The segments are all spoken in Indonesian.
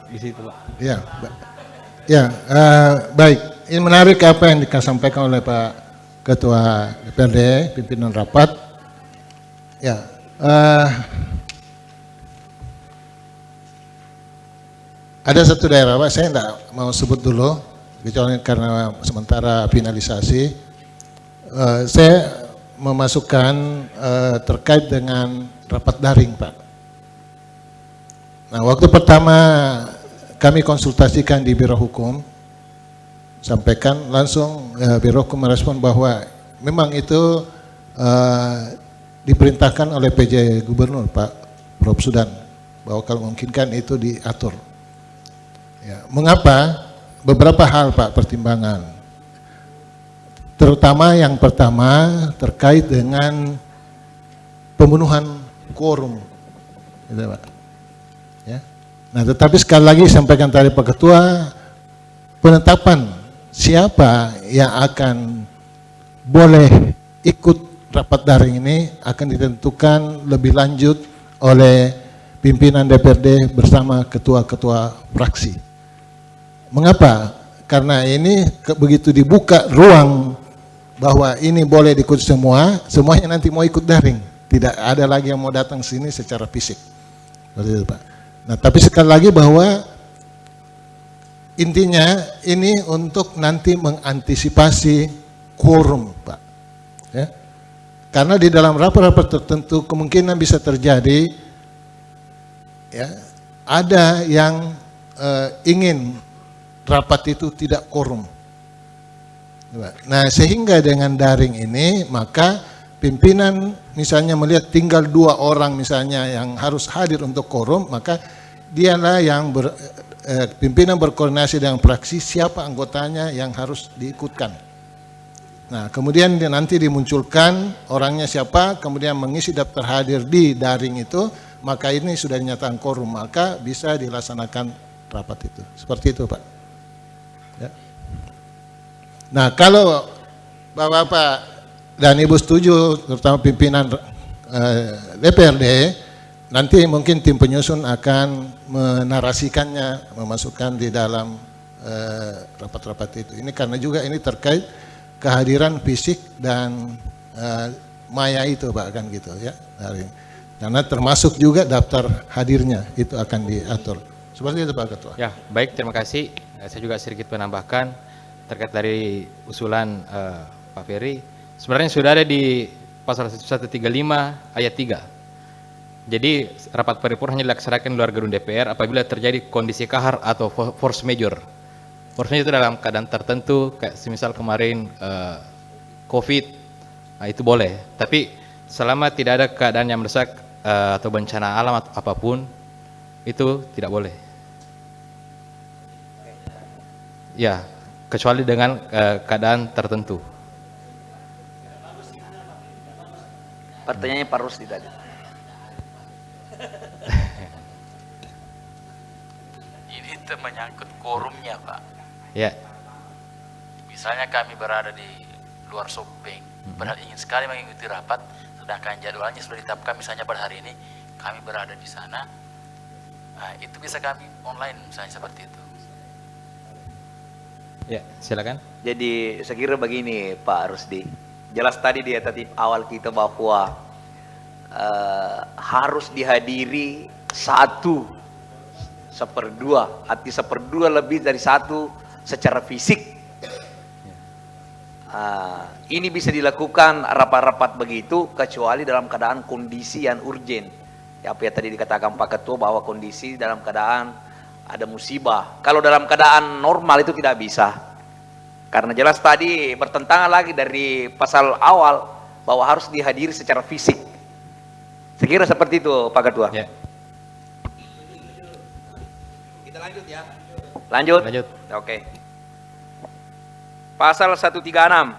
di situ Pak. Ya, ya, baik. Ini menarik apa yang disampaikan oleh Pak Ketua DPRD, pimpinan rapat. Ya, ada satu daerah, Pak, saya tidak mau sebut dulu, kecuali karena sementara finalisasi. Saya memasukkan terkait dengan rapat daring, Pak. Nah, waktu pertama kami konsultasikan di Biro Hukum, sampaikan langsung Biro Hukum merespon bahwa memang itu diperintahkan oleh PJ Gubernur Pak Prof. Sudan, bahwa kalau memungkinkan itu diatur. Ya, mengapa? Beberapa hal Pak pertimbangan. Terutama yang pertama terkait dengan pemenuhan quorum, gitu, Pak. Ya. Nah, tetapi sekali lagi sampaikan tadi Pak Ketua, penetapan siapa yang akan boleh ikut rapat daring ini akan ditentukan lebih lanjut oleh pimpinan DPRD bersama ketua-ketua fraksi. Mengapa? Karena ini begitu dibuka ruang bahwa ini boleh diikut semua, semuanya nanti mau ikut daring. Tidak ada lagi yang mau datang sini secara fisik. Seperti itu, Pak. Nah, tapi sekali lagi bahwa intinya ini untuk nanti mengantisipasi quorum, Pak. Ya. Karena di dalam rapat-rapat tertentu kemungkinan bisa terjadi, ya, ada yang ingin rapat itu tidak quorum. Nah, sehingga dengan daring ini maka pimpinan misalnya melihat tinggal 2 orang misalnya yang harus hadir untuk quorum, maka dialah yang pimpinan berkoordinasi dengan fraksi siapa anggotanya yang harus diikutkan. Nah, kemudian nanti dimunculkan orangnya siapa, kemudian mengisi daftar hadir di daring itu, maka ini sudah dinyatakan quorum, maka bisa dilaksanakan rapat itu. Seperti itu, Pak. Ya. Nah, kalau Bapak-Bapak dan Ibu setuju, terutama pimpinan DPRD, nanti mungkin tim penyusun akan menarasikannya, memasukkan di dalam rapat-rapat itu. Ini karena juga ini terkait kehadiran fisik dan maya itu, Pak, kan gitu ya. Karena termasuk juga daftar hadirnya itu akan diatur. Seperti itu, Pak Ketua. Ya, baik, terima kasih. Saya juga sedikit menambahkan terkait dari usulan Pak Ferry. Sebenarnya sudah ada di pasal 135 ayat 3. Jadi rapat paripurna hanya dilaksanakan di luar gedung DPR apabila terjadi kondisi kahar atau force majeure. Force majeure itu dalam keadaan tertentu, kayak semisal kemarin COVID, nah itu boleh. Tapi selama tidak ada keadaan yang mendesak atau bencana alam atau apapun, itu tidak boleh. Ya, kecuali dengan keadaan tertentu. Pertanyaannya Pak Rusdi tadi. Ini menyangkut quorumnya, Pak. Ya. Misalnya kami berada di luar Sopeng, padahal ingin sekali mengikuti rapat, sedangkan jadwalnya sudah ditetapkan misalnya pada hari ini, kami berada di sana. Nah, itu bisa kami online misalnya seperti itu. Ya, silakan. Jadi saya kira begini Pak Rusdi, jelas tadi di tertib awal kita bahwa harus dihadiri 1/2, arti 1/2 lebih dari 1 secara fisik. Ini bisa dilakukan rapat-rapat begitu kecuali dalam keadaan kondisi yang urgen. Ya, apa yang tadi dikatakan Pak Ketua bahwa kondisi dalam keadaan ada musibah. Kalau dalam keadaan normal itu tidak bisa. Karena jelas tadi bertentangan lagi dari pasal awal bahwa harus dihadiri secara fisik. Saya kira seperti itu Pak Ketua. Ya. Kita lanjut ya. Lanjut? Lanjut. Oke. Pasal 136.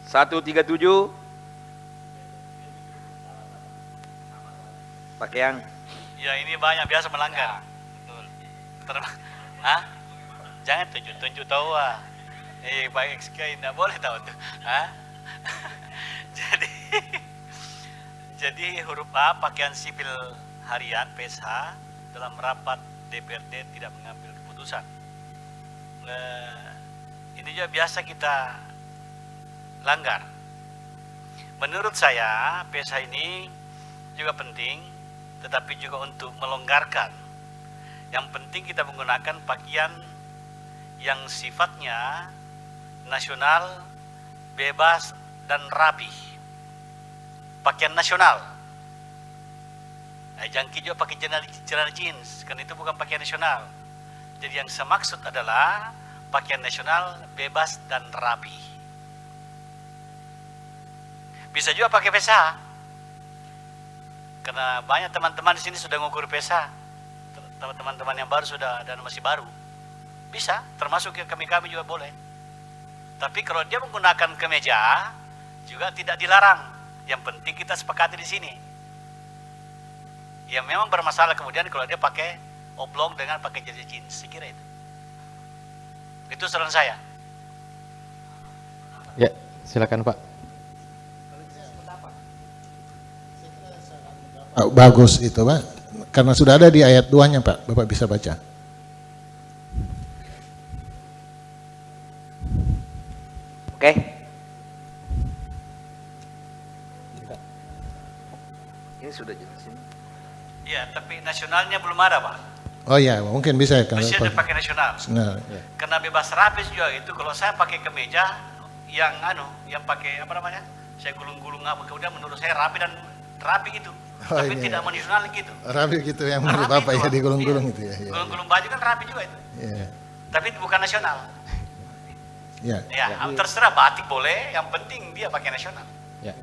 137. Pakaian. Ya, ini banyak biasa melanggar. Betul. Jangan tunjuk-tunjuk tahu Pak XK tidak boleh tahu tuh. jadi huruf A pakaian sipil harian PSH dalam rapat DPRD tidak mengambil keputusan. Ini juga biasa kita langgar. Menurut saya PSH ini juga penting, tetapi juga untuk melonggarkan. Yang penting kita menggunakan pakaian yang sifatnya nasional, bebas, dan rapi. Pakaian nasional. Jangki juga pakai celana jeans, karena itu bukan pakaian nasional. Jadi yang saya maksud adalah pakaian nasional, bebas, dan rapi. Bisa juga pakai PSH. Karena banyak teman-teman di sini sudah ngukur PSH. Teman-teman yang baru sudah dan masih baru. Bisa, termasuk kami juga boleh. Tapi kalau dia menggunakan kemeja juga tidak dilarang. Yang penting kita sepakati di sini. Ya memang bermasalah kemudian kalau dia pakai oblong dengan pakai jeans, saya kira itu. Itu saran saya. Ya, silakan Pak. Bagus itu Pak, karena sudah ada di ayat 2-nya Pak, Bapak bisa baca. Oke. Ini sudah jelasin. Iya, tapi nasionalnya belum ada Pak. Oh ya, mungkin bisa ya. Masih ada pakai nasional. Nah, Karena bebas rapi juga itu. Kalau saya pakai kemeja yang yang pakai apa namanya? Saya gulung-gulung apa, kemudian menurut saya rapi dan rapi gitu. Oh, Tapi ini tidak nasional gitu. rapi gitu yang menurut Rapi Bapak itu, ya Pak. digulung-gulung Iya. itu ya. Gulung-gulung baju kan rapi juga itu. Iya. Tapi itu bukan nasional. Ya. Ya, terserah batik boleh, yang penting dia pakai nasional. Ya.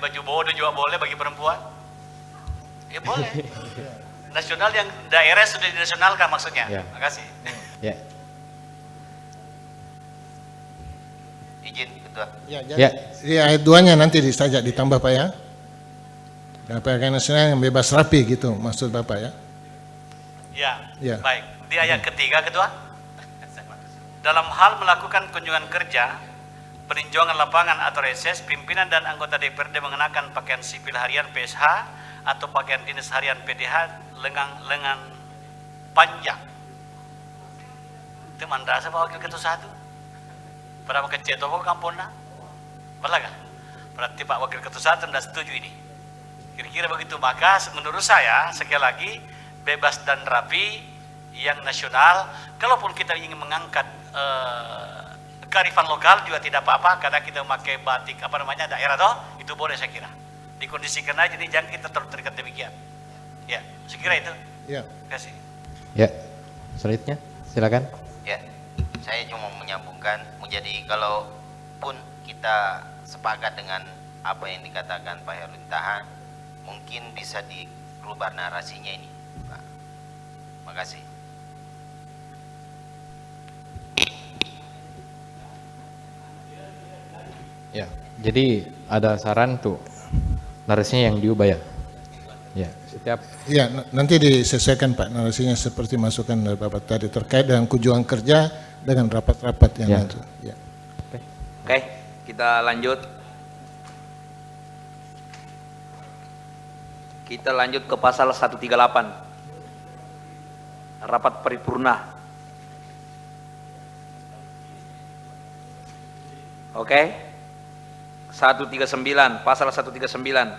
Baju bodo juga boleh bagi perempuan. Boleh. Nasional yang daerah sudah dinasionalkan maksudnya. Ya. Makasih. Ya. Izin Ketua. Ya, Ya. Di ayat 2-nya nanti saja ditambah Pak ya. Pakaian nasional yang bebas rapi gitu maksud Bapak ya. Ya, Ya. baik. Di ayat ketiga Ketua. Dalam hal melakukan kunjungan kerja, peninjauan lapangan atau reses, pimpinan dan anggota DPRD mengenakan pakaian sipil harian PSH atau pakaian dinas harian PDH lengan panjang. Itu mandrasa Pak Wakil Ketua 1. Pada pakai cetoko kampungna. Betul kan? Berarti Pak Wakil Ketua 1 tidak setuju ini. Kira-kira begitu. Maka menurut saya sekali lagi bebas dan rapi yang nasional. Kalaupun kita ingin mengangkat kearifan lokal juga tidak apa-apa karena kita memakai batik apa namanya daerah toh itu boleh saya kira. Dikondisikan aja, jadi jangan kita terlalu terikat demikian. Ya, saya kira itu. Ya. Terima kasih. Ya. Selanjutnya, silakan. Ya, saya cuma menyambungkan, menjadi kalaupun kita sepakat dengan apa yang dikatakan Pak Herwin Taha, mungkin bisa dirubah narasinya ini, Pak. Makasih. Ya. Jadi ada saran tuh narasinya yang diubah ya. Ya, setiap Ya, nanti disesuaikan Pak narasinya seperti masukan dari Bapak tadi terkait dengan kunjungan kerja dengan rapat-rapat yang Ya. nanti. Ya. Oke, kita lanjut. Kita lanjut ke pasal 138. Rapat paripurna. Oke. 139, pasal 139.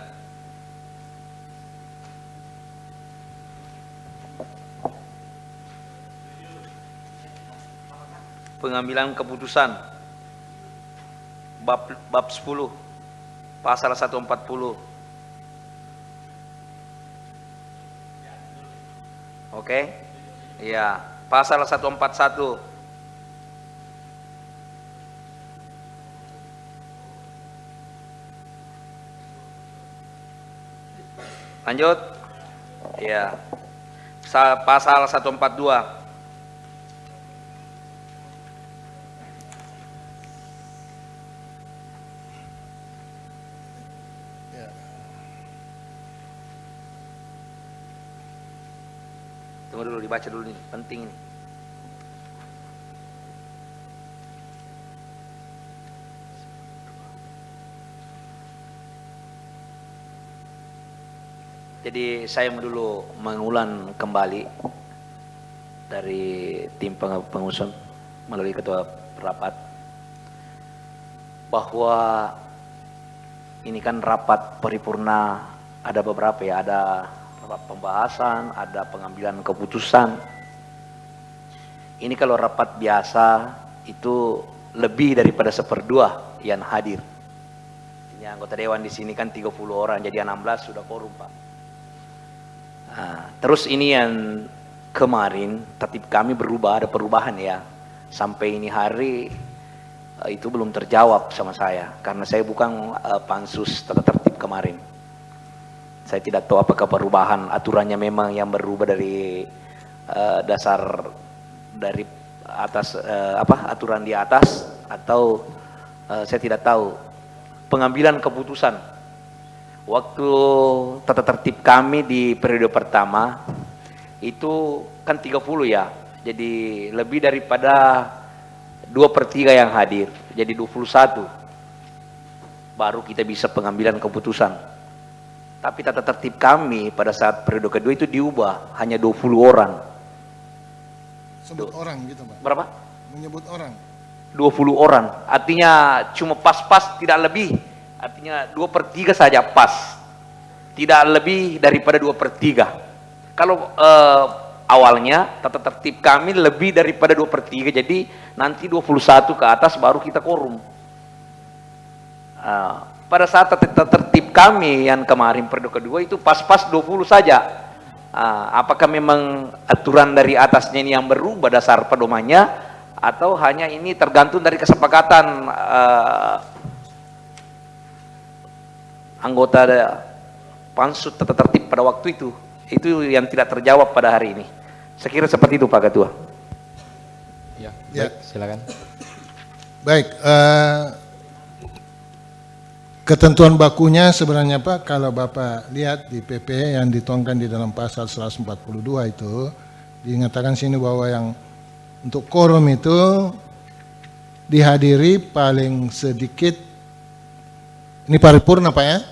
Pengambilan keputusan. Bab 10. Pasal 140. Oke. Iya, pasal 141. Lanjut. Ya. Pasal 142. Tunggu dulu, dibaca dulu nih, penting ini. Jadi saya dulu mengulang kembali dari tim pengusun melalui ketua rapat bahwa ini kan rapat paripurna, ada beberapa ya, ada rapat pembahasan, ada pengambilan keputusan. Ini kalau rapat biasa itu lebih daripada 1/2 yang hadir. Ini anggota dewan di sini kan 30 orang, jadi 16 sudah quorum, Pak. Nah, terus ini yang kemarin tertib kami berubah, ada perubahan ya. Sampai ini hari itu belum terjawab sama saya karena saya bukan pansus tata tertib kemarin. Saya tidak tahu apakah perubahan aturannya memang yang berubah dari dasar dari atas aturan di atas atau saya tidak tahu. Pengambilan keputusan waktu tata tertib kami di periode pertama itu kan 30 ya, jadi lebih daripada 2/3 yang hadir, jadi 21 baru kita bisa pengambilan keputusan. Tapi tata tertib kami pada saat periode kedua itu diubah, hanya 20 orang. Sebut orang gitu Pak. Berapa? Menyebut orang. 20 orang, artinya cuma pas-pas tidak lebih. Artinya 2/3 saja pas, tidak lebih daripada 2/3. Kalau awalnya tata tertib kami lebih daripada 2/3, jadi nanti 21 ke atas baru kita quorum. Pada saat tata tertib kami yang kemarin periode kedua itu pas-pas 20 saja. Apakah memang aturan dari atasnya ini yang berubah dasar pedomannya, atau hanya ini tergantung dari kesepakatan anggota pansus tata tertib pada waktu itu yang tidak terjawab pada hari ini. Saya kira seperti itu Pak Ketua. Ya, Ya. baik, silakan. Baik, ketentuan bakunya sebenarnya Pak, kalau Bapak lihat di PP yang dituangkan di dalam pasal 142 itu, dinyatakan sini bahwa yang untuk quorum itu dihadiri paling sedikit, ini paripurna Pak ya,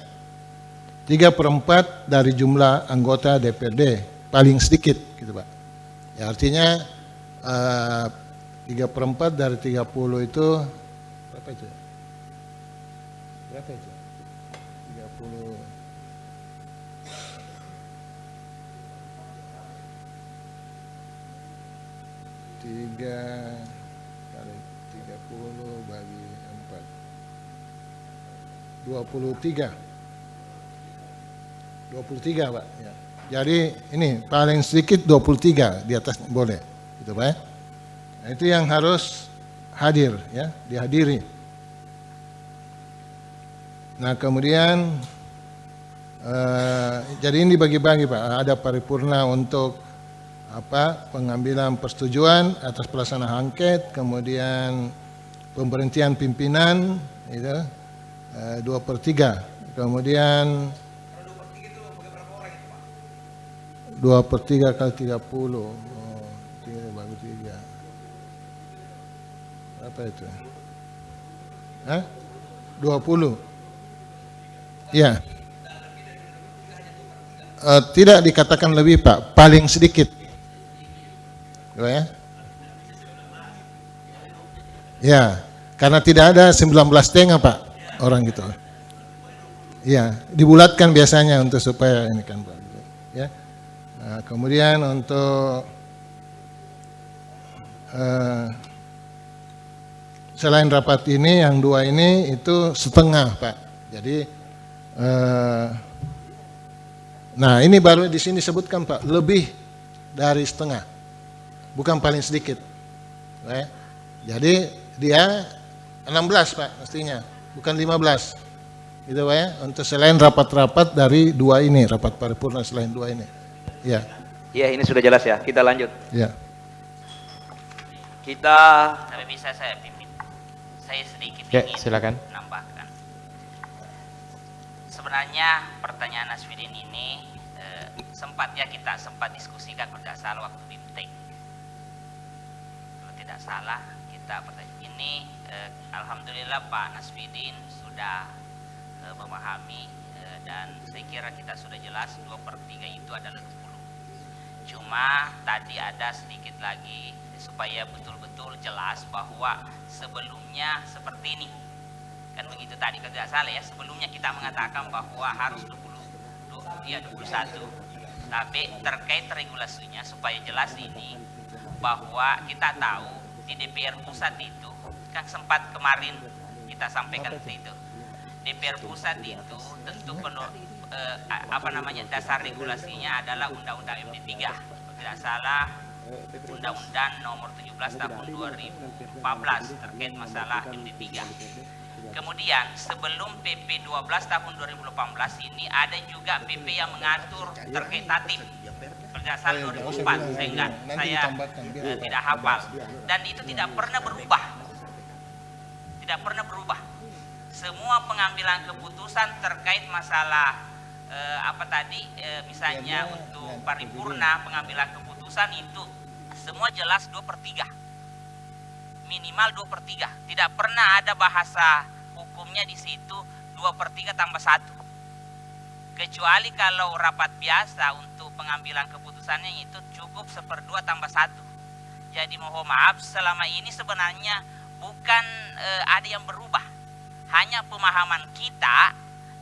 3/4 dari jumlah anggota DPRD, paling sedikit gitu Pak. Ya artinya 3/4 dari 30 itu berapa itu? Berapa itu? 30 3 kali 30 bagi 4 23 Pak ya. Jadi ini paling sedikit 23, di atas boleh gitu Pak ya. Nah, itu yang harus hadir ya, dihadiri. Nah kemudian jadi ini dibagi-bagi Pak, ada paripurna untuk pengambilan persetujuan atas pelaksanaan angket, kemudian pemberhentian pimpinan itu 2/3, kemudian 2/3 kali 30, 3 bagi 3, apa itu? 20, ya. Tidak dikatakan lebih Pak, paling sedikit, ya. Ya, karena tidak ada 19,5 Pak orang gitu. Ya, dibulatkan biasanya untuk supaya ini kan Pak. Ya. Nah, kemudian untuk selain rapat ini, yang 2 ini itu setengah Pak. Jadi nah ini baru di sini disebutkan Pak, lebih dari setengah, bukan paling sedikit. Ya. Jadi dia 16 Pak mestinya, bukan 15. Gitu Pak ya, untuk selain rapat-rapat dari 2 ini, rapat paripurna selain 2 ini. Ya. Iya, ini sudah jelas ya. Kita lanjut. Ya. Kita Tapi bisa saya pimpin. Saya sedikit Ya, ingin silakan. menambahkan. Sebenarnya pertanyaan Aswidin ini kita sempat diskusikan berdasar waktu BIMTEK. Kalau tidak salah kita alhamdulillah Pak Naswidin sudah memahami dan saya kira kita sudah jelas 2/3 itu adalah 20. Cuma tadi ada sedikit lagi supaya betul-betul jelas bahwa sebelumnya seperti ini. Kan begitu tadi kalau tidak salah ya, sebelumnya kita mengatakan bahwa harus 21. Tapi terkait regulasinya supaya jelas ini, bahwa kita tahu di DPR pusat itu kan sempat kemarin kita sampaikan itu. DPR pusat itu tentu dasar regulasinya adalah Undang-Undang MD3. Kalau tidak salah Undang-Undang nomor 17 tahun 2014 terkait masalah MD3. Kemudian sebelum PP 12 tahun 2018 ini ada juga PP yang mengatur terkait tatib. Kalau tidak salah 2004, saya tidak hafal. Dan itu tidak pernah berubah. Tidak pernah berubah. Semua pengambilan keputusan terkait masalah misalnya untuk paripurna pengambilan keputusan itu semua jelas 2/3. Minimal 2/3. Tidak pernah ada bahasa hukumnya di situ 2/3 tambah 1. Kecuali kalau rapat biasa untuk pengambilan keputusannya itu cukup 1/2 tambah 1. Jadi mohon maaf, selama ini sebenarnya bukan ada yang berubah. Hanya pemahaman kita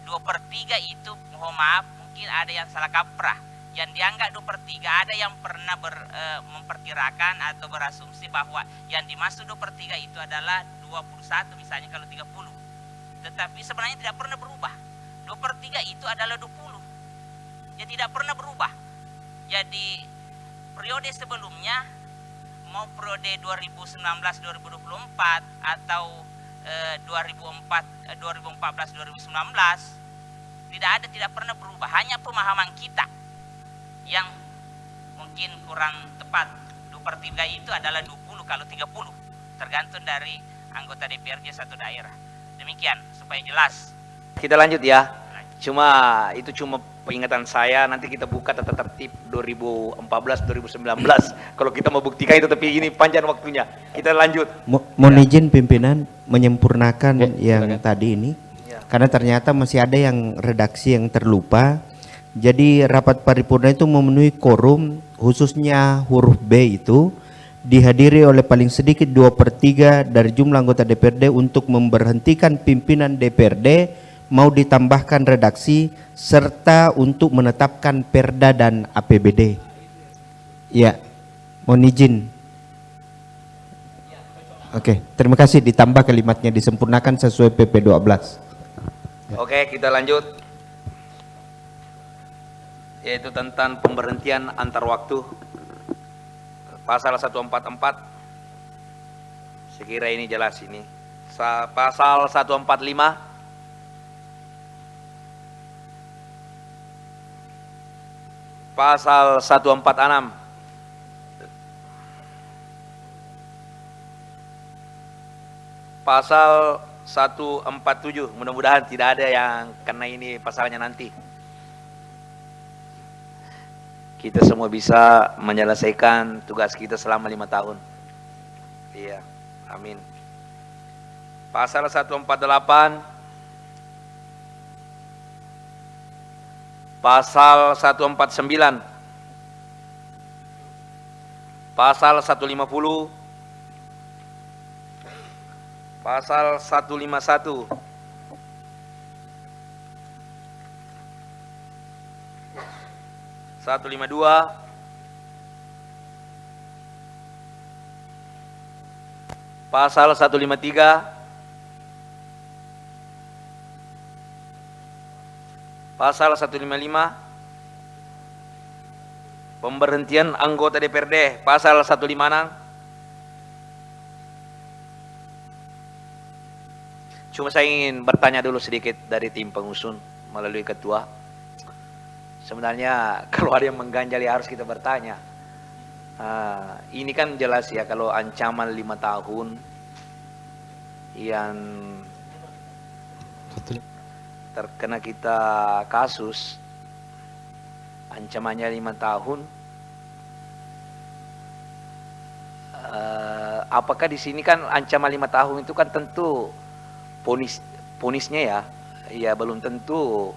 2/3 itu mohon maaf mungkin ada yang salah kaprah. Yang dianggap 2/3 ada yang pernah memperkirakan atau berasumsi bahwa yang dimaksud 2/3 itu adalah 21 misalnya kalau 30. Tetapi sebenarnya tidak pernah berubah. 2/3 itu adalah 20. Ya tidak pernah berubah. Jadi periode sebelumnya mau periode 2019-2024 atau 2014-2019 tidak pernah berubah. Hanya pemahaman kita yang mungkin kurang tepat. 2/3 itu adalah 20 kalau 30 tergantung dari anggota DPRD satu daerah. Demikian supaya jelas. Kita lanjut ya. Itu cuma peringatan saya, nanti kita buka tata tertib 2014-2019 kalau kita mau buktikan itu, tapi ini panjang waktunya. Kita lanjut. Mohon izin pimpinan menyempurnakan yang silakan. tadi ini. Ya. Karena ternyata masih ada yang redaksi yang terlupa. Jadi rapat paripurna itu memenuhi quorum, khususnya huruf B itu dihadiri oleh paling sedikit 2/3 dari jumlah anggota DPRD untuk memberhentikan pimpinan DPRD, mau ditambahkan redaksi serta untuk menetapkan perda dan APBD. Ya, mohon izin. Oke, terima kasih, ditambah kalimatnya, disempurnakan sesuai PP 12. Oke, kita lanjut. Yaitu tentang pemberhentian antar waktu. Pasal 144. Sekira ini jelas ini. Pasal 145. Pasal 146. Pasal 147. Mudah-mudahan tidak ada yang kena ini pasalnya nanti. Kita semua bisa menyelesaikan tugas kita selama 5 tahun. Iya, amin. Pasal 148. Pasal 149. Pasal 150. Pasal 151. Pasal 152. Pasal 153. Pasal 155. Pemberhentian anggota DPRD. Pasal 156. Cuma saya ingin bertanya dulu sedikit dari tim pengusun melalui ketua. Sebenarnya kalau ada yang mengganjal ya harus kita bertanya. Ini kan jelas ya, kalau ancaman 5 tahun yang terkena kita kasus, ancamannya 5 tahun. Apakah di sini kan ancaman 5 tahun itu kan tentu ponisnya ya belum tentu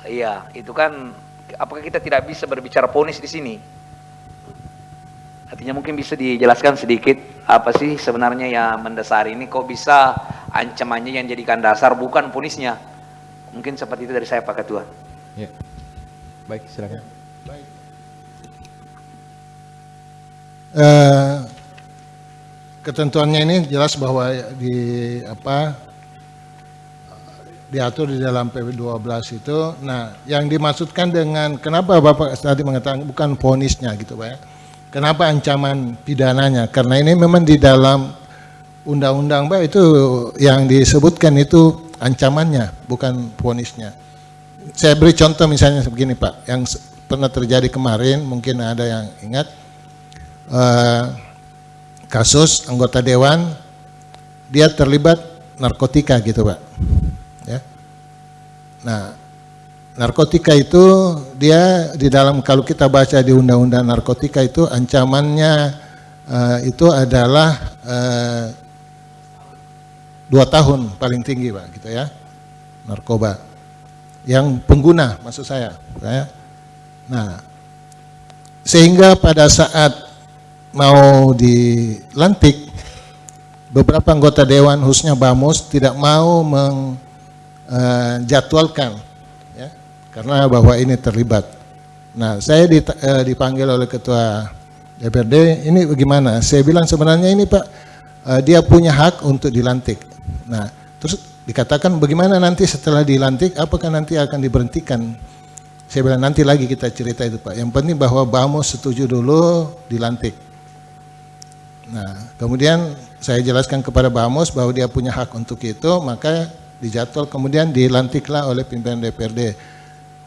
Iya, itu kan apakah kita tidak bisa berbicara vonis di sini? Artinya mungkin bisa dijelaskan sedikit apa sih sebenarnya yang mendasari ini, kok bisa ancamannya yang jadikan dasar bukan vonisnya? Mungkin seperti itu dari saya Pak Ketua. Ya. Baik, silakan. Ketentuannya ini jelas bahwa diatur di dalam PP 12 itu. Nah, yang dimaksudkan dengan kenapa Bapak tadi mengatakan bukan vonisnya gitu Pak ya. Kenapa ancaman pidananya? Karena ini memang di dalam undang-undang Pak itu yang disebutkan itu ancamannya, bukan vonisnya. Saya beri contoh misalnya begini Pak, yang pernah terjadi kemarin, mungkin ada yang ingat, kasus anggota dewan dia terlibat narkotika gitu Pak. Ya. Nah, narkotika itu dia di dalam, kalau kita baca di undang-undang narkotika itu ancamannya itu adalah 2 tahun paling tinggi Pak gitu ya, narkoba yang pengguna maksud saya ya. Nah, sehingga pada saat mau dilantik beberapa anggota dewan khususnya Bamus tidak mau menjadwalkan ya, karena bahwa ini terlibat. Nah, saya dipanggil oleh ketua DPRD, ini bagaimana? Saya bilang sebenarnya ini Pak, dia punya hak untuk dilantik. Nah, terus dikatakan bagaimana nanti setelah dilantik, apakah nanti akan diberhentikan? Saya bilang nanti lagi kita cerita itu Pak. Yang penting bahwa Bamus setuju dulu dilantik. Nah, kemudian saya jelaskan kepada Bamus bahwa dia punya hak untuk itu, maka dijadwal kemudian dilantiklah oleh pimpinan DPRD.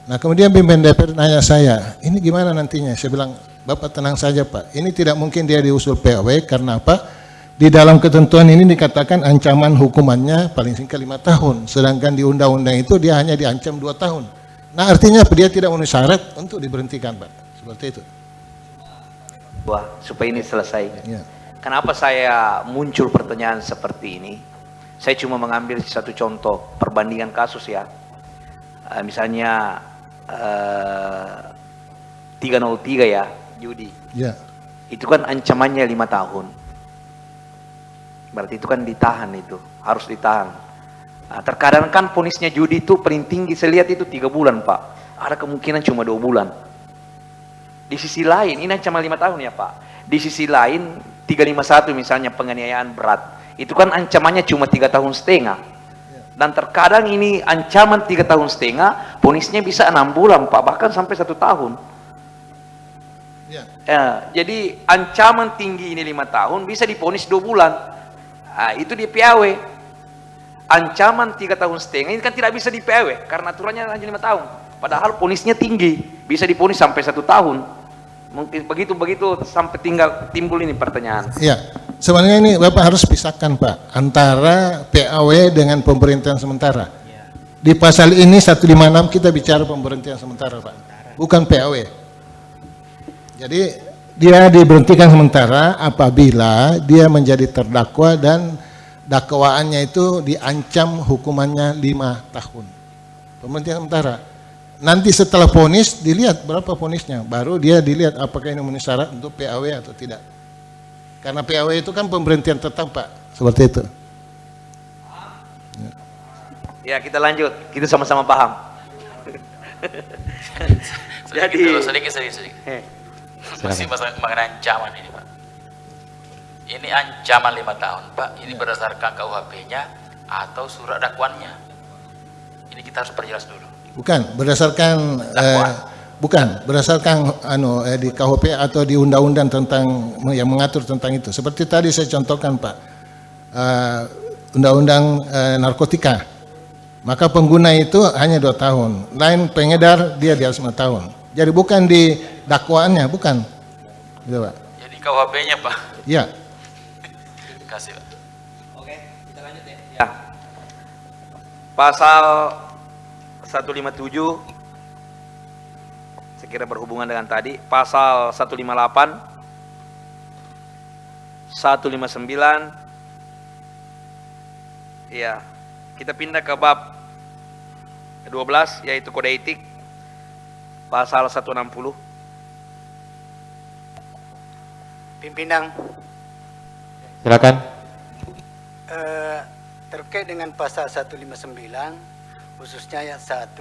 Nah, kemudian pimpinan DPRD nanya saya, ini gimana nantinya? Saya bilang, Bapak tenang saja Pak, ini tidak mungkin dia diusul PAW, karena apa? Di dalam ketentuan ini dikatakan ancaman hukumannya paling singkat 5 tahun, sedangkan di undang-undang itu dia hanya diancam 2 tahun. Nah, artinya dia tidak memenuhi syarat untuk diberhentikan Pak, seperti itu. Wah, supaya ini selesai. Ya. Kenapa saya muncul pertanyaan seperti ini? Saya cuma mengambil satu contoh perbandingan kasus ya. Misalnya 303 ya, judi. Ya. Itu kan ancamannya 5 tahun. Berarti itu kan ditahan, itu harus ditahan. Nah, terkadang kan vonisnya judi itu paling tinggi saya lihat itu 3 bulan Pak. Ada kemungkinan cuma 2 bulan. Di sisi lain, ini ancaman 5 tahun ya Pak. Di sisi lain 351 misalnya penganiayaan berat, itu kan ancamannya cuma 3,5 tahun. Dan terkadang ini ancaman 3,5 tahun, vonisnya bisa 6 bulan Pak, bahkan sampai 1 tahun. Ya. Jadi ancaman tinggi ini 5 tahun bisa divonis 2 bulan. Nah, itu di PAW. Ancaman 3,5 tahun ini kan tidak bisa di PAW karena aturannya hanya 5 tahun. Padahal vonisnya tinggi, bisa divonis sampai 1 tahun. Mungkin begitu sampai timbul ini pertanyaan. Iya, sebenarnya ini Bapak harus pisahkan Pak antara PAW dengan pemberhentian sementara. Di pasal ini 156 kita bicara pemberhentian sementara Pak, bukan PAW. Jadi dia diberhentikan sementara apabila dia menjadi terdakwa dan dakwaannya itu diancam hukumannya 5 tahun. Pemberhentian sementara. Nanti setelah vonis dilihat berapa vonisnya, baru dia dilihat apakah ini memenuhi syarat untuk PAW atau tidak. Karena PAW itu kan pemberhentian tetap Pak, seperti itu. Ya, kita lanjut, kita sama-sama paham. Jadi sedikit. Masih mengenai ancaman ini Pak. Ini ancaman 5 tahun Pak. Ini berdasarkan KUHP-nya atau surat dakwaannya. Ini kita harus perjelas dulu. Bukan berdasarkan berdasarkan di KUHP atau di undang-undang tentang yang mengatur tentang itu. Seperti tadi saya contohkan Pak, undang-undang narkotika. Maka pengguna itu hanya 2 tahun. Lain pengedar dia di atas 5 tahun. Jadi bukan di dakwaannya, bukan. Gitu, Pak. Jadi KUHP-nya Pak. Iya. Kasih Pak. oke, kita lanjut ya. Pasal 157 saya kira berhubungan dengan tadi. Pasal 158, 159. Ya, kita pindah ke bab ke-12 yaitu kode etik pasal 160. Pimpinan, Silakan. terkait dengan pasal 159 khususnya ayat 1,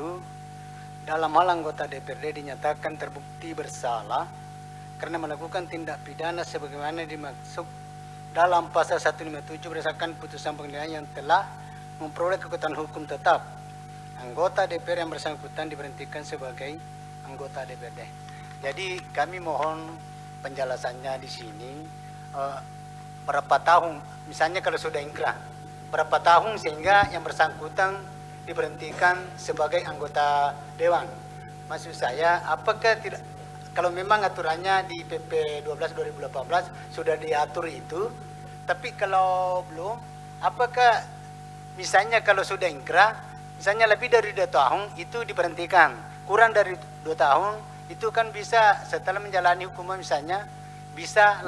dalam hal anggota DPRD dinyatakan terbukti bersalah karena melakukan tindak pidana sebagaimana dimaksud dalam pasal 157 berdasarkan putusan pengadilan yang telah memperoleh kekuatan hukum tetap, anggota DPR yang bersangkutan diberhentikan sebagai anggota DPRD. Jadi kami mohon penjelasannya di sini, berapa tahun, misalnya kalau sudah ingkrah, berapa tahun sehingga yang bersangkutan diberhentikan sebagai anggota dewan. Maksud saya, apakah tidak, kalau memang aturannya di PP 12 2018 sudah diatur itu, tapi kalau belum, apakah misalnya kalau sudah ingkrah, misalnya lebih dari 2 tahun itu diberhentikan, kurang dari 2 tahun itu kan bisa setelah menjalani hukuman misalnya bisa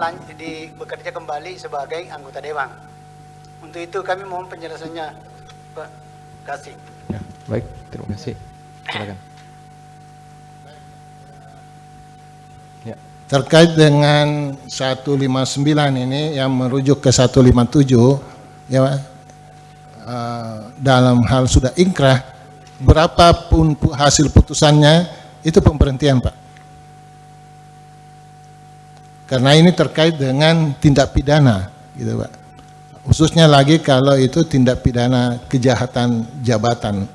bekerja kembali sebagai anggota dewan. Untuk itu kami mohon penjelasannya, Pak Kasih. Ya, baik, terima kasih. Silakan. Ya. Terkait dengan 159 ini yang merujuk ke 157, ya Pak, dalam hal sudah ingkrah, berapapun hasil putusannya, itu pemberhentian, Pak. Karena ini terkait dengan tindak pidana, gitu Pak. Khususnya lagi kalau itu tindak pidana kejahatan jabatan.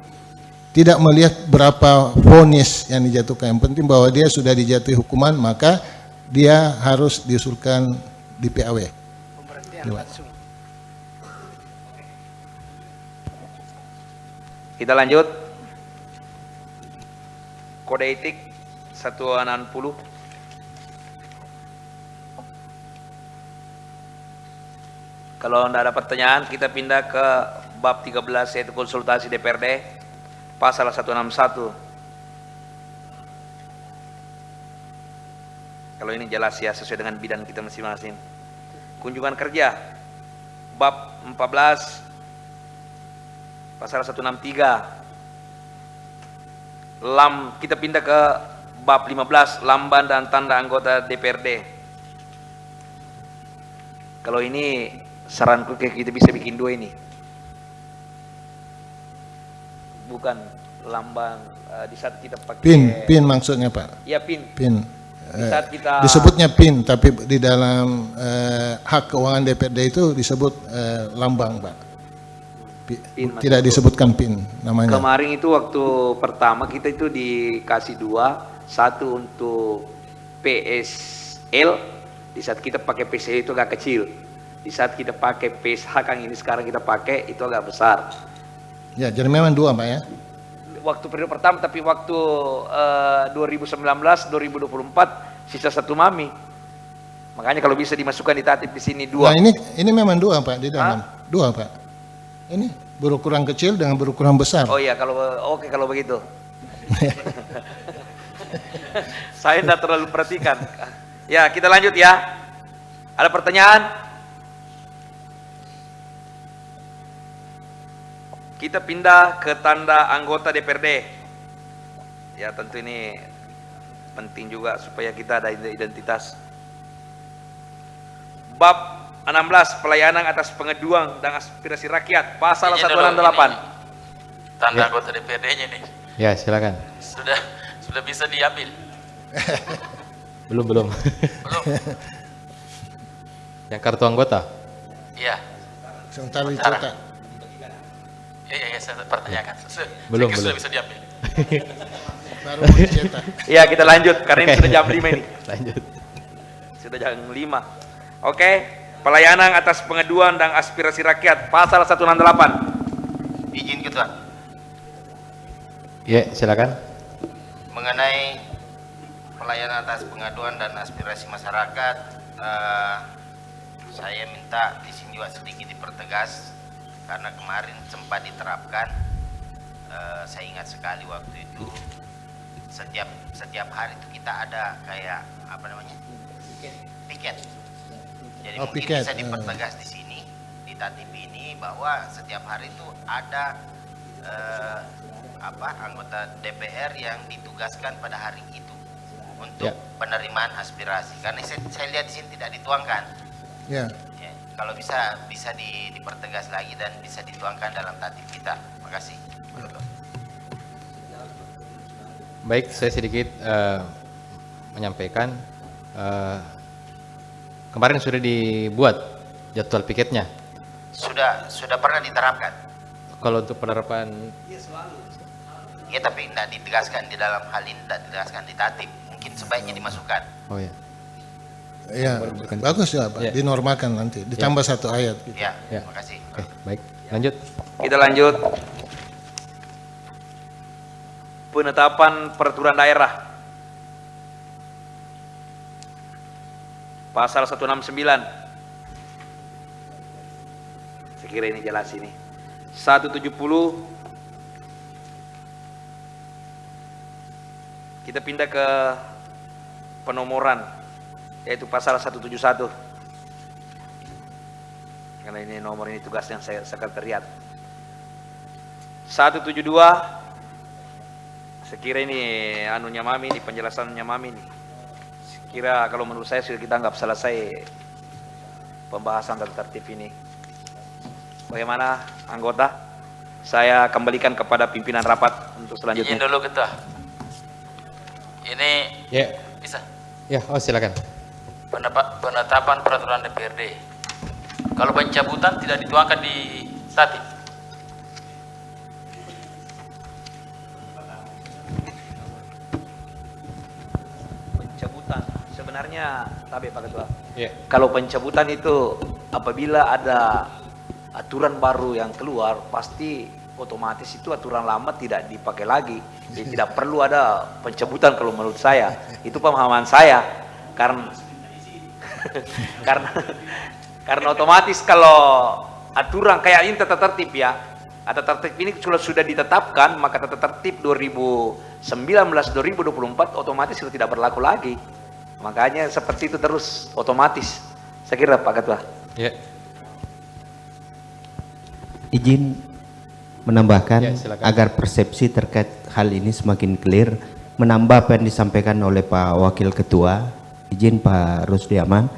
Tidak melihat berapa vonis yang dijatuhkan. Yang penting bahwa dia sudah dijatuhi hukuman, maka dia harus diusulkan di PAW. Pemberhentian langsung. Kita lanjut. Kode etik 160. Kalau tidak ada pertanyaan, kita pindah ke bab 13 yaitu konsultasi DPRD pasal 161. Kalau ini jelas ya, sesuai dengan bidang kita masing-masing. Kunjungan kerja bab 14 pasal 163. Kita pindah ke bab 15, lamban dan tanda anggota DPRD. Kalau ini saranku kita bisa bikin 2 ini. Bukan lambang di saat kita pakai PIN maksudnya, Pak. Ya, PIN. PIN. Di saat kita Disebutnya PIN, tapi di dalam hak keuangan DPRD itu disebut lambang, Pak. PIN Tidak disebutkan PIN namanya. Kemarin itu waktu pertama kita itu dikasih 2, satu untuk PSL, di saat kita pakai PSL itu agak kecil. Di saat kita pakai PSH yang ini sekarang kita pakai itu agak besar. Ya, jadi memang 2, Pak ya. Waktu periode pertama, tapi waktu 2019, 2024 sisa 1 mami. Makanya kalau bisa dimasukkan di tatip di sini 2. Nah, ini memang 2, Pak, di dalam. 2, Pak. Ini berukuran kecil dengan berukuran besar. Oh iya, kalau oke kalau begitu. Saya tidak terlalu perhatikan. Ya, kita lanjut ya. Ada pertanyaan? Kita pindah ke tanda anggota DPRD. Ya, tentu ini penting juga supaya kita ada identitas. Bab 16, pelayanan atas pengaduan dan aspirasi rakyat, pasal 168. Tanda anggota DPRD-nya nih. Ya, silakan. Sudah bisa diambil. Belum. Belum. Yang kartu anggota? Iya. Sementara dicetak. Iya, saya pertanyakan. Belum. Sudah bisa diambil. Baru mau dicetak. Iya, kita lanjut karena ini sudah jam 5 ini. Lanjut. Sudah jam 5. Oke, pelayanan atas pengaduan dan aspirasi rakyat, pasal 168. Izin Ketua. Ya, silakan. Mengenai pelayanan atas pengaduan dan aspirasi masyarakat, saya minta di sini juga sedikit dipertegas karena kemarin sempat diterapkan. Saya ingat sekali waktu itu setiap hari itu kita ada kayak apa namanya piket. Jadi mungkin piket. bisa dipertegas di sini di tatip ini bahwa setiap hari itu ada anggota DPR yang ditugaskan pada hari itu untuk Ya. penerimaan aspirasi. Karena saya lihat di sini tidak dituangkan. Ya. Ya, kalau bisa dipertegas lagi dan bisa dituangkan dalam tatip kita. Terima kasih. Baik, saya sedikit menyampaikan. Kemarin sudah dibuat jadwal piketnya. Sudah pernah diterapkan. Kalau untuk penerapan, Ya, tapi tidak ditegaskan di dalam hal ini, tidak ditegaskan di tatip. Mungkin sebaiknya dimasukkan. oh ya, Ya, bagus ya Pak, Ya. dinormalkan nanti, ditambah satu ayat. Gitu. Ya, Ya. terima kasih. oke, baik, lanjut. Kita lanjut. Penetapan peraturan daerah. Pasal 169. Saya kira ini jelas ini. 170. Kita pindah ke penomoran, yaitu pasal 171. Karena ini nomor ini tugas yang saya sekretariat. 172. Saya kira ini anunya Mami, ini penjelasannya Mami ini. Saya kira kalau menurut saya sudah kita anggap selesai pembahasan tata tertib ini. Bagaimana anggota? Saya kembalikan kepada pimpinan rapat untuk Izin selanjutnya. dulu ketua. Ini Ya, bisa ya, oh silakan. penetapan peraturan DPRD. Kalau pencabutan tidak dituangkan di tatip. Pencabutan sebenarnya tapi Pak Ketua. Ya, Kalau pencabutan itu apabila ada aturan baru yang keluar, pasti otomatis itu aturan lama tidak dipakai lagi. Jadi tidak perlu ada pencabutan kalau menurut saya. Itu pemahaman saya. Karena karena otomatis kalau aturan kayak ini tata tertib ya, tata tertib ini sudah ditetapkan, maka tata tertib 2019-2024 otomatis sudah tidak berlaku lagi. Makanya seperti itu terus otomatis. Saya kira Pak Ketua. ya, Izin menambahkan Ya, silakan. agar persepsi terkait hal ini semakin clear, menambah apa yang disampaikan oleh Pak Wakil Ketua. Izin Pak Rusdiaman,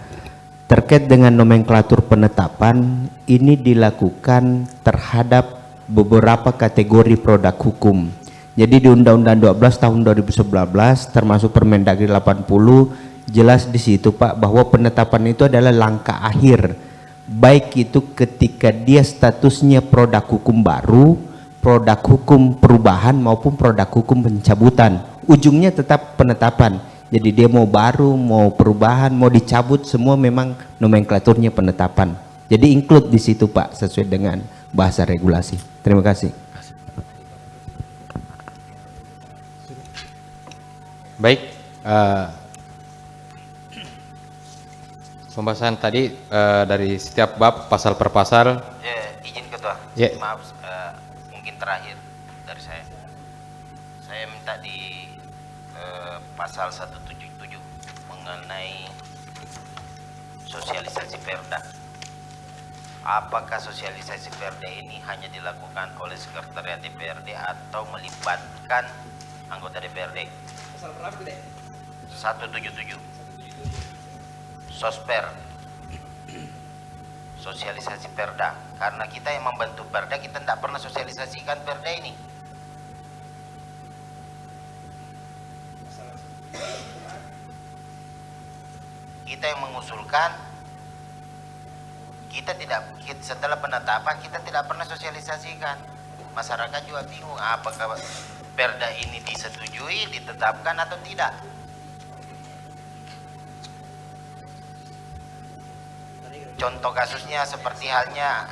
terkait dengan nomenklatur penetapan ini dilakukan terhadap beberapa kategori produk hukum. Jadi di Undang-Undang 12 tahun 2011 termasuk Permendagri 80 jelas di situ Pak bahwa penetapan itu adalah langkah akhir, baik itu ketika dia statusnya produk hukum baru, produk hukum perubahan maupun produk hukum pencabutan, ujungnya tetap penetapan. Jadi dia mau baru, mau perubahan, mau dicabut, semua memang nomenklaturnya penetapan. Jadi include di situ Pak sesuai dengan bahasa regulasi. Terima kasih. baik. Pembahasan tadi dari setiap bab pasal per pasal. Izin Ketua. Ya. Maaf, mungkin terakhir dari saya. Saya minta di pasal 177 mengenai sosialisasi Perda. Apakah sosialisasi Perda ini hanya dilakukan oleh Sekretariat DPRD atau melibatkan anggota DPRD? Pasal berapa itu, 177. Sosper. Sosialisasi Perda. Karena kita yang membantu Perda, kita tidak pernah sosialisasikan Perda ini. Kita yang mengusulkan, kita tidak, setelah penetapan kita tidak pernah sosialisasikan. Masyarakat juga bingung apakah Perda ini disetujui, ditetapkan atau tidak. Contoh kasusnya seperti halnya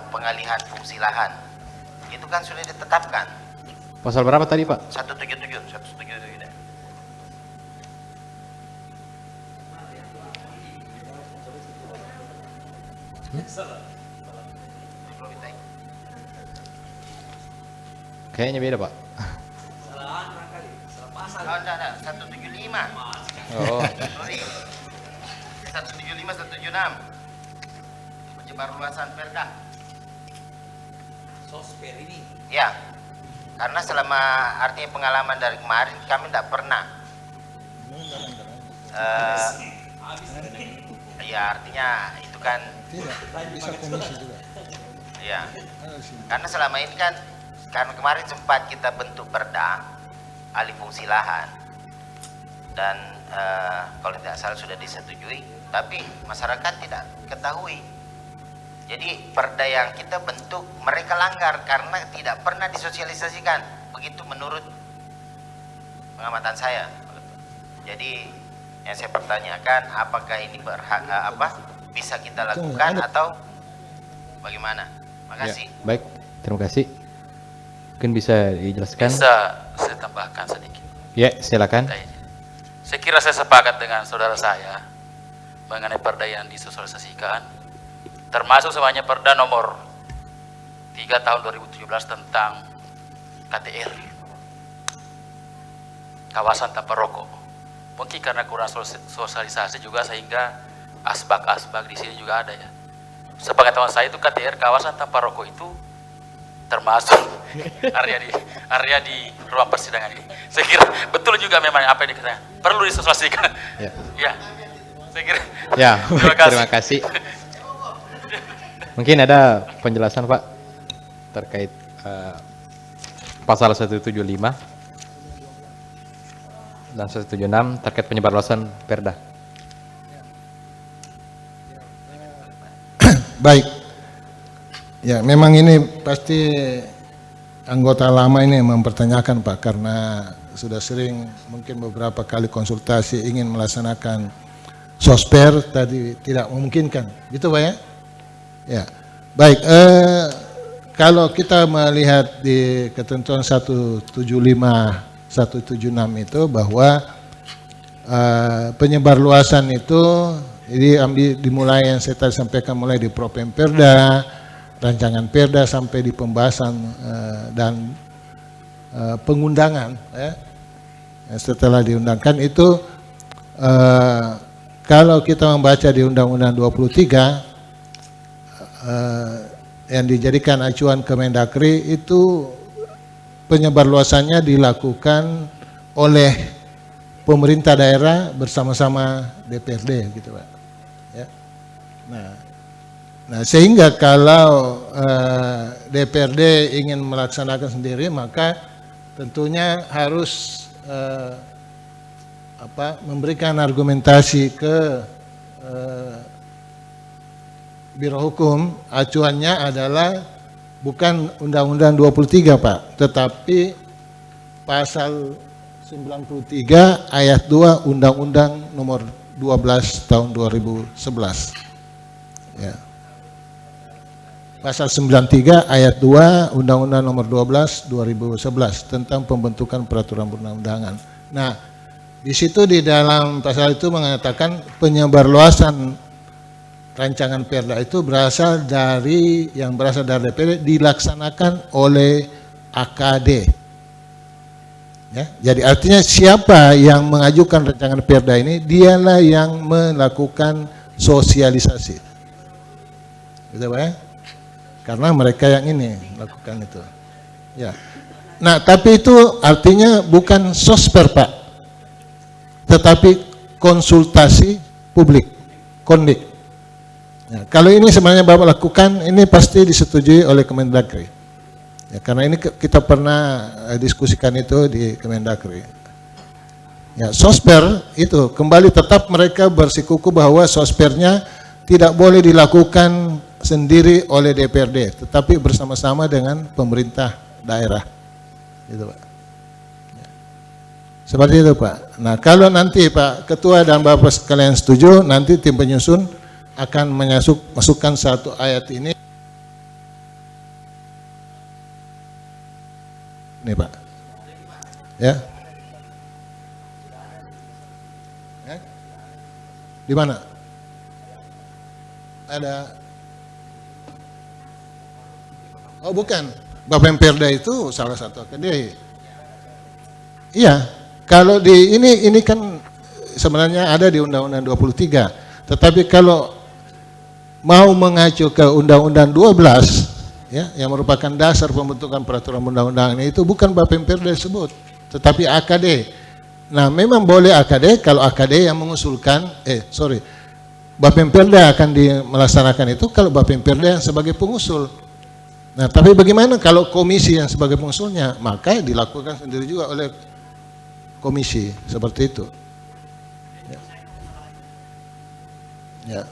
pengalihan fungsi lahan. Itu kan sudah ditetapkan. Pasal berapa tadi Pak? 177. Kayaknya beda Pak. Oh, enggak, 175. Oh, Sorry. 175, 176. Penyebar luasan Perda. Sosper ini. Ya. Karena selama artinya pengalaman dari kemarin kami tidak pernah ya artinya itu kan Tidak, bisa komisi juga. ya karena selama ini kan karena kemarin sempat kita bentuk perda alih fungsi lahan dan kalau tidak salah sudah disetujui tapi masyarakat tidak ketahui. Jadi perda yang kita bentuk mereka langgar karena tidak pernah disosialisasikan. Begitu menurut pengamatan saya. Jadi yang saya pertanyakan apakah ini bisa kita lakukan atau bagaimana? Makasih. Ya, baik, terima kasih. Mungkin bisa dijelaskan? Bisa saya tambahkan sedikit. Ya, silakan. Saya kira saya sepakat dengan saudara saya mengenai perda yang disosialisasikan, termasuk semuanya perda nomor 3 tahun 2017 tentang KTR, kawasan tanpa rokok. Mungkin karena kurang sosialisasi juga sehingga asbak-asbak di sini juga ada ya. Sepengetahuan saya itu KTR kawasan tanpa rokok itu termasuk area di ruang persidangan ini. Saya kira betul juga memang apa yang dikatakan perlu disosialisasikan. Ya. Ya. Saya kira. Ya, terima kasih. Mungkin ada penjelasan Pak terkait pasal 175 dan 176 terkait penyebarluasan perda. Baik. Ya, memang ini pasti anggota lama ini mempertanyakan Pak karena sudah sering mungkin beberapa kali konsultasi ingin melaksanakan sosper tadi tidak memungkinkan. Gitu Pak ya? Ya. Baik, kalau kita melihat di ketentuan 175 176 itu bahwa penyebarluasan itu jadi dimulai yang saya tadi sampaikan mulai di Propemperda, rancangan perda sampai di pembahasan dan pengundangan ya. Setelah diundangkan itu kalau kita membaca di Undang-Undang 23 yang dijadikan acuan Kemendagri itu penyebarluasannya dilakukan oleh pemerintah daerah bersama-sama DPRD gitu Pak. Ya. Nah sehingga kalau DPRD ingin melaksanakan sendiri maka tentunya harus memberikan argumentasi ke Biro Hukum. Acuannya adalah bukan Undang-Undang 23 Pak, tetapi pasal 93 ayat 2 Undang-Undang nomor 12 tahun 2011. Ya. Pasal 93 ayat 2 Undang-Undang nomor 12 2011 tentang pembentukan peraturan perundang-undangan. Nah, di situ di dalam pasal itu mengatakan penyebarluasan rancangan perda itu berasal dari DPRD dilaksanakan oleh AKD. Ya, jadi artinya siapa yang mengajukan rancangan perda ini dialah yang melakukan sosialisasi. Gitu Pak ya? Karena mereka yang ini lakukan itu. Ya. Nah, tapi itu artinya bukan sosper Pak, tetapi konsultasi publik, kondik. Ya, kalau ini sebenarnya Bapak lakukan, ini pasti disetujui oleh Kemendagri. Ya, karena ini kita pernah diskusikan itu di Kemendagri. Ya, sosper itu kembali tetap mereka bersikukuh bahwa sospernya tidak boleh dilakukan sendiri oleh DPRD, tetapi bersama-sama dengan pemerintah daerah. Gitu Pak. Ya. Seperti itu Pak. Nah kalau nanti Pak Ketua dan Bapak sekalian setuju, nanti tim penyusun akan masukkan satu ayat ini. Ini Pak. Ya. Di mana? Ada. Oh bukan, Bapemperda itu salah satu AKD. Iya, kalau di ini kan sebenarnya ada di Undang-Undang 23. Tetapi kalau mau mengacu ke Undang-Undang 12 ya, yang merupakan dasar pembentukan peraturan undang-undangan itu bukan Bapemperda disebut, tetapi AKD. Nah, memang boleh AKD kalau AKD yang mengusulkan, Bapemperda akan melaksanakan itu kalau Bapemperda yang sebagai pengusul. Nah, tapi bagaimana kalau komisi yang sebagai pengusulnya? Maka dilakukan sendiri juga oleh komisi, seperti itu. Ya.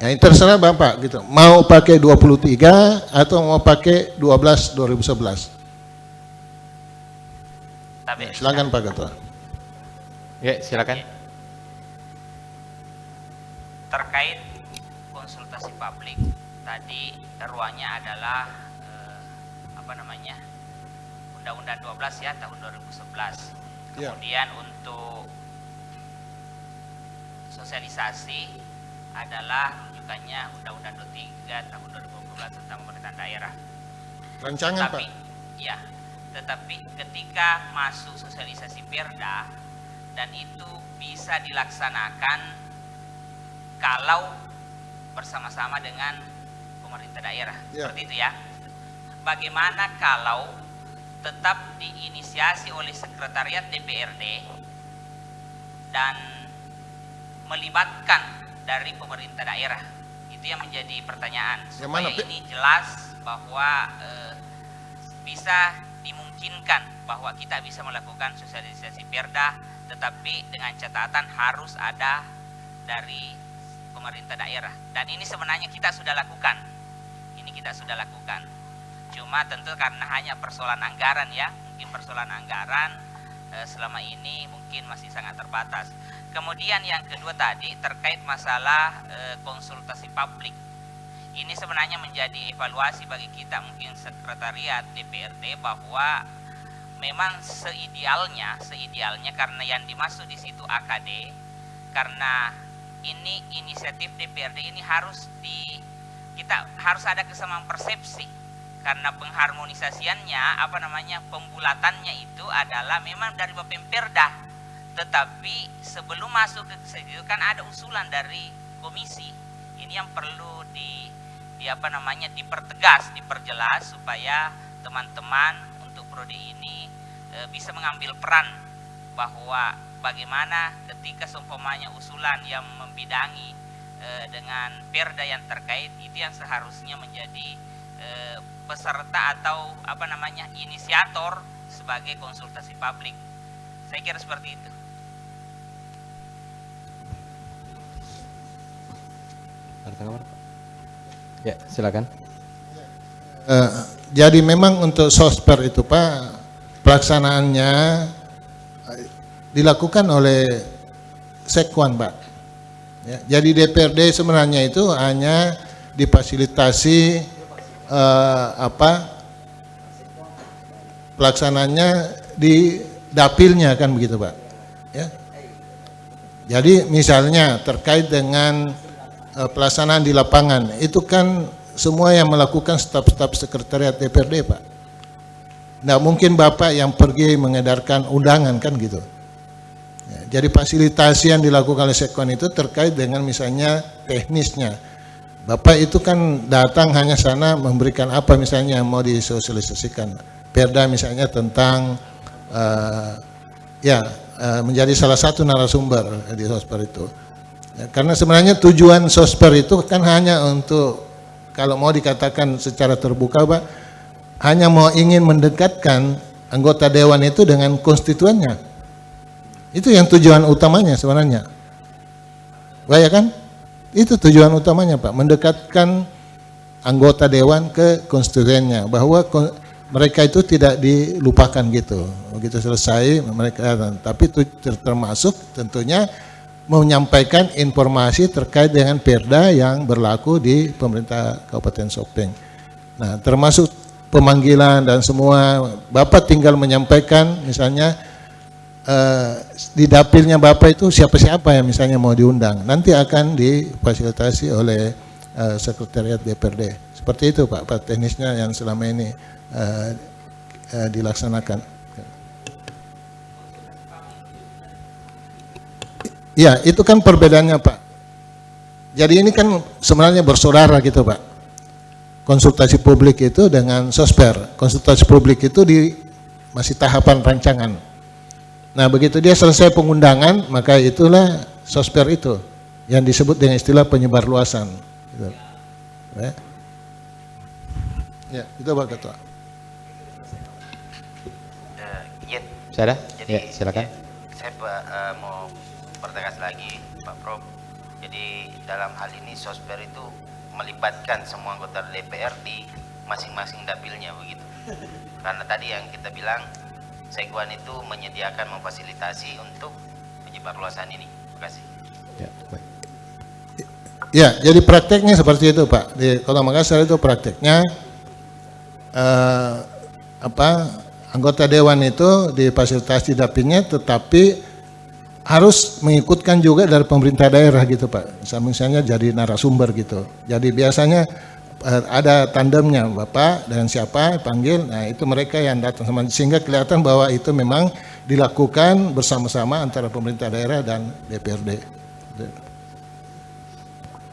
Nah, terserah Bapak gitu. Mau pakai 23 atau mau pakai 12 2011. Ya, silakan Pak Ketua. Ya, silakan. Terkait konsultasi publik, tadi ruangnya adalah Undang-Undang 12 ya tahun 2011. Kemudian untuk sosialisasi adalah rujukannya Undang-Undang 23 tahun 2012 tentang pemerintahan daerah. Rancangan Pak. Ya, tetapi ketika masuk sosialisasi Perda dan itu bisa dilaksanakan kalau bersama-sama dengan pemerintah daerah, seperti itu ya. Bagaimana kalau tetap diinisiasi oleh sekretariat DPRD dan melibatkan dari pemerintah daerah? Itu yang menjadi pertanyaan, supaya ini jelas bahwa bisa dimungkinkan bahwa kita bisa melakukan sosialisasi Perda, tetapi dengan catatan harus ada dari pemerintah daerah. Dan ini sebenarnya kita sudah lakukan. Cuma tentu karena hanya persoalan anggaran ya, mungkin persoalan anggaran selama ini mungkin masih sangat terbatas. Kemudian yang kedua tadi terkait masalah konsultasi publik. Ini sebenarnya menjadi evaluasi bagi kita mungkin sekretariat DPRD bahwa memang seidealnya karena yang dimaksud di situ AKD, karena ini inisiatif DPRD ini harus ada kesamaan persepsi, karena pengharmonisasiannya pembulatannya itu adalah memang dari Bapemperda. Tetapi sebelum masuk ke situ kan ada usulan dari komisi. Ini yang perlu diperjelas supaya teman-teman untuk prodi ini bisa mengambil peran, bahwa bagaimana ketika seumpamanya usulan yang membidangi dengan Perda yang terkait itu yang seharusnya menjadi peserta atau inisiator sebagai konsultasi publik. Saya kira seperti itu. Ya, silakan. Jadi memang untuk sosper itu Pak, pelaksanaannya dilakukan oleh Sekwan Pak. Ya, jadi DPRD sebenarnya itu hanya difasilitasi pelaksananya di dapilnya kan begitu Pak. Ya. Jadi misalnya terkait dengan pelaksanaan di lapangan itu kan semua yang melakukan staf-staf sekretariat DPRD Pak. Nggak mungkin Bapak yang pergi mengedarkan undangan kan gitu. Ya, jadi fasilitasi yang dilakukan oleh Sekwan itu terkait dengan misalnya teknisnya. Bapak itu kan datang hanya sana memberikan apa misalnya mau disosialisasikan. Perda misalnya tentang menjadi salah satu narasumber di sosper itu. Ya, karena sebenarnya tujuan sosper itu kan hanya untuk, kalau mau dikatakan secara terbuka Pak, hanya mau ingin mendekatkan anggota dewan itu dengan konstituennya. Itu yang tujuan utamanya sebenarnya. Baik kan? Itu tujuan utamanya Pak, mendekatkan anggota dewan ke konstituennya, bahwa mereka itu tidak dilupakan gitu. Begitu selesai mereka, tapi itu termasuk tentunya menyampaikan informasi terkait dengan Perda yang berlaku di pemerintah Kabupaten Sopeng. Nah, termasuk pemanggilan dan semua, Bapak tinggal menyampaikan misalnya di dapilnya Bapak itu siapa-siapa yang misalnya mau diundang, nanti akan difasilitasi oleh sekretariat DPRD. Seperti itu Pak, teknisnya yang selama ini dilaksanakan. Ya, itu kan perbedaannya Pak. Jadi ini kan sebenarnya bersaudara gitu Pak. konsultasi publik itu dengan Sosper. Konsultasi publik itu masih tahapan rancangan. Nah, begitu dia selesai pengundangan, maka itulah Sosper itu yang disebut dengan istilah penyebar luasan. Gitu. Ya, itu Pak Ketua. Yen, Saya ada? jadi Ya, silakan. saya mau pertegas lagi Pak Prof. Jadi dalam hal ini Sosper itu melibatkan semua anggota DPR di masing-masing dapilnya begitu. Karena tadi yang kita bilang Sekwan itu menyediakan memfasilitasi untuk penyebar luasan ini. Terima kasih. Ya, baik. Ya, jadi prakteknya seperti itu Pak. Di Kota Makassar itu prakteknya anggota dewan itu difasilitasi dapilnya, tetapi harus mengikutkan juga dari pemerintah daerah gitu Pak. Misalnya jadi narasumber gitu. Jadi biasanya ada tandemnya Bapak dan siapa panggil, nah itu mereka yang datang sama, sehingga kelihatan bahwa itu memang dilakukan bersama-sama antara pemerintah daerah dan DPRD.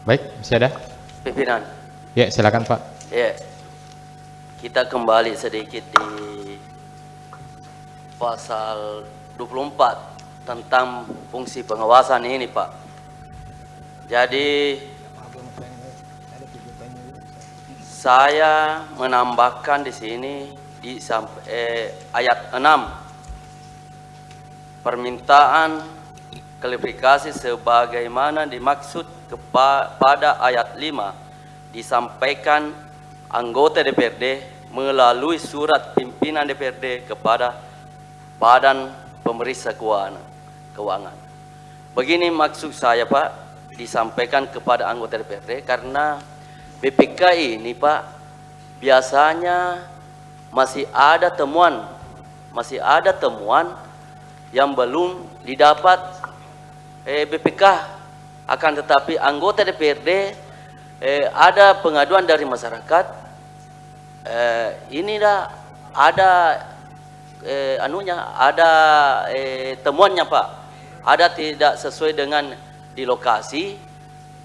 Baik, masih ada? Pimpinan. Ya, silakan Pak. Ya. Kita kembali sedikit di pasal 24 tentang fungsi pengawasan ini, Pak. Jadi saya menambahkan di sini di ayat 6 permintaan klarifikasi sebagaimana dimaksud pada ayat 5 disampaikan anggota DPRD melalui surat pimpinan DPRD kepada Badan Pemeriksa Keuangan. Begini maksud saya Pak, disampaikan kepada anggota DPRD karena BPK ini Pak biasanya masih ada temuan yang belum didapat BPK, akan tetapi anggota DPRD ada pengaduan dari masyarakat, ini dah ada temuannya Pak, ada tidak sesuai dengan di lokasi,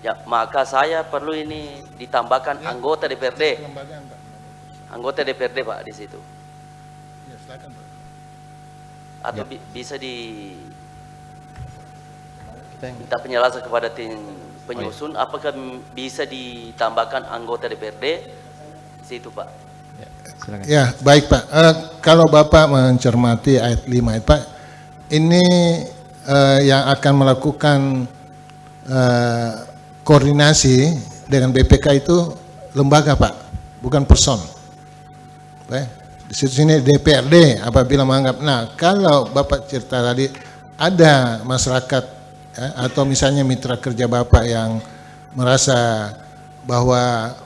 ya, maka saya perlu ini ditambahkan ya, anggota DPRD, anggota DPRD Pak di situ. Ya, silakan, Pak. Atau ya, bisa minta penjelasan kepada tim penyusun, apakah bisa ditambahkan anggota DPRD di situ Pak? Ya, silakan. Ya, baik Pak. Kalau Bapak mencermati ayat 5 Pak, ini yang akan melakukan koordinasi dengan BPK itu lembaga Pak, bukan person. Di sini DPRD apabila menganggap, nah kalau Bapak cerita tadi ada masyarakat ya, atau misalnya mitra kerja Bapak yang merasa bahwa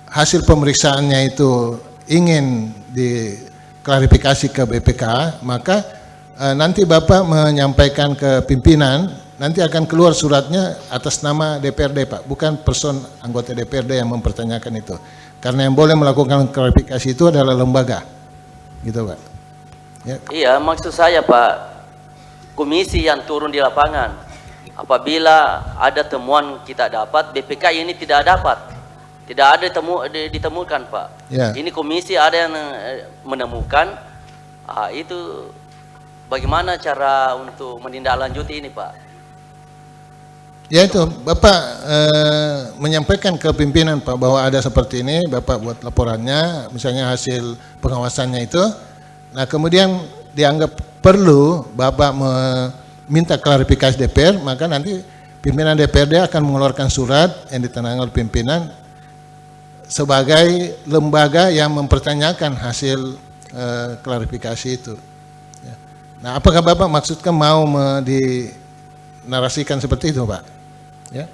hasil pemeriksaannya itu ingin diklarifikasi ke BPK, maka nanti Bapak menyampaikan ke pimpinan, nanti akan keluar suratnya atas nama DPRD Pak, bukan person anggota DPRD yang mempertanyakan itu. Karena yang boleh melakukan klarifikasi itu adalah lembaga, gitu Pak. Ya. Iya, maksud saya Pak, komisi yang turun di lapangan, apabila ada temuan kita dapat, BPK ini tidak dapat, tidak ada ditemukan Pak. Ya. Ini komisi ada yang menemukan, itu bagaimana cara untuk menindaklanjuti ini Pak? Ya itu, Bapak menyampaikan ke pimpinan Pak bahwa ada seperti ini, Bapak buat laporannya, misalnya hasil pengawasannya itu. Nah kemudian dianggap perlu Bapak meminta klarifikasi DPR, maka nanti pimpinan DPRD akan mengeluarkan surat yang ditandangani oleh pimpinan sebagai lembaga yang mempertanyakan hasil klarifikasi itu. Ya. Nah apakah Bapak maksudkan mau dinarasikan seperti itu Pak? Ya.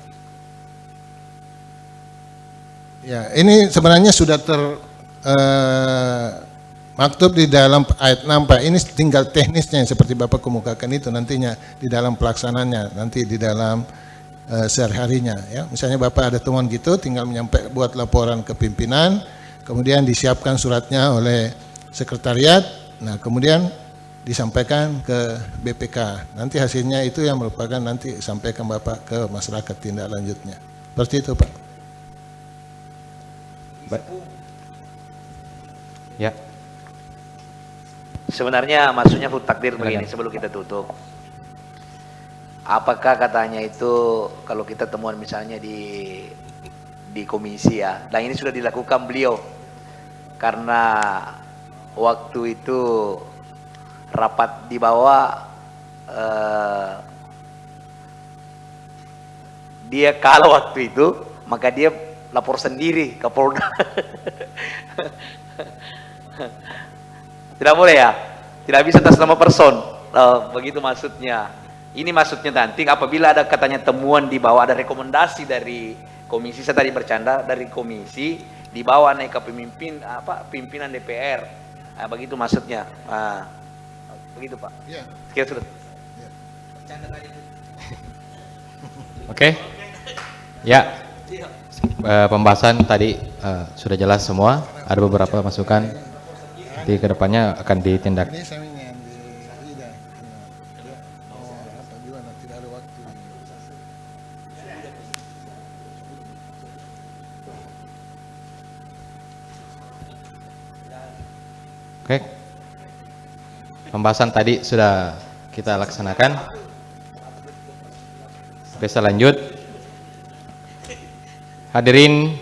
Ya, ini sebenarnya sudah maktub di dalam ayat 6 Pak. Ini tinggal teknisnya seperti Bapak kemukakan itu nantinya di dalam pelaksanaannya, nanti di dalam sehari-harinya ya. Misalnya Bapak ada temuan gitu, tinggal buat laporan ke pimpinan, kemudian disiapkan suratnya oleh sekretariat. Nah, kemudian disampaikan ke BPK. Nanti hasilnya itu yang merupakan nanti sampaikan Bapak ke masyarakat tindak lanjutnya. Seperti itu Pak. Ya. Sebenarnya maksudnya takdir begini sebelum kita tutup. Apakah katanya itu kalau kita temuan misalnya di komisi ya, dan ini sudah dilakukan beliau karena waktu itu rapat di bawah dia kalah waktu itu, maka dia lapor sendiri ke Polda. Tidak boleh ya, tidak bisa atas nama person. Begitu maksudnya. Ini maksudnya nanti apabila ada katanya temuan di bawah, ada rekomendasi dari komisi, saya tadi bercanda, dari komisi di bawah naik ke pimpinan DPR. Nah, begitu maksudnya. Nah, begitu Pak. Iya. Sekian sudah. Oke. Ya. Pembahasan tadi sudah jelas semua. Ada beberapa masukan. Di kedepannya akan ditindak. Ini sampingan di Ida. Apa gimana? Tidak ada waktu. Oke. Pembahasan tadi sudah kita laksanakan. Bisa lanjut. Hadirin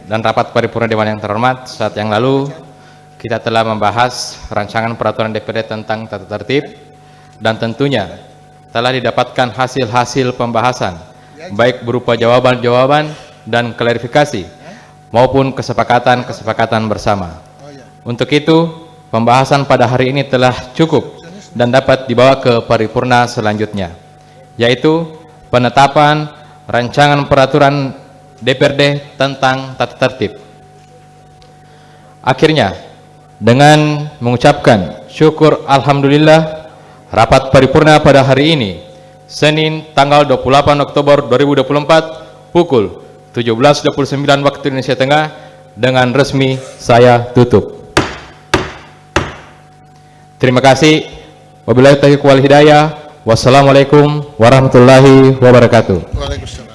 dan rapat paripurna Dewan yang terhormat, saat yang lalu kita telah membahas rancangan peraturan DPRD tentang tata tertib dan tentunya telah didapatkan hasil-hasil pembahasan baik berupa jawaban-jawaban dan klarifikasi maupun kesepakatan-kesepakatan bersama. Untuk itu, pembahasan pada hari ini telah cukup dan dapat dibawa ke paripurna selanjutnya, yaitu penetapan rancangan peraturan DPRD tentang tata tertib. Akhirnya, dengan mengucapkan syukur alhamdulillah, rapat paripurna pada hari ini, Senin tanggal 28 Oktober 2024 pukul 17.29 waktu Indonesia Tengah dengan resmi saya tutup. Terima kasih. Wabillahi taufiq wal hidayah. Wassalamualaikum warahmatullahi wabarakatuh. Waalaikumsalam.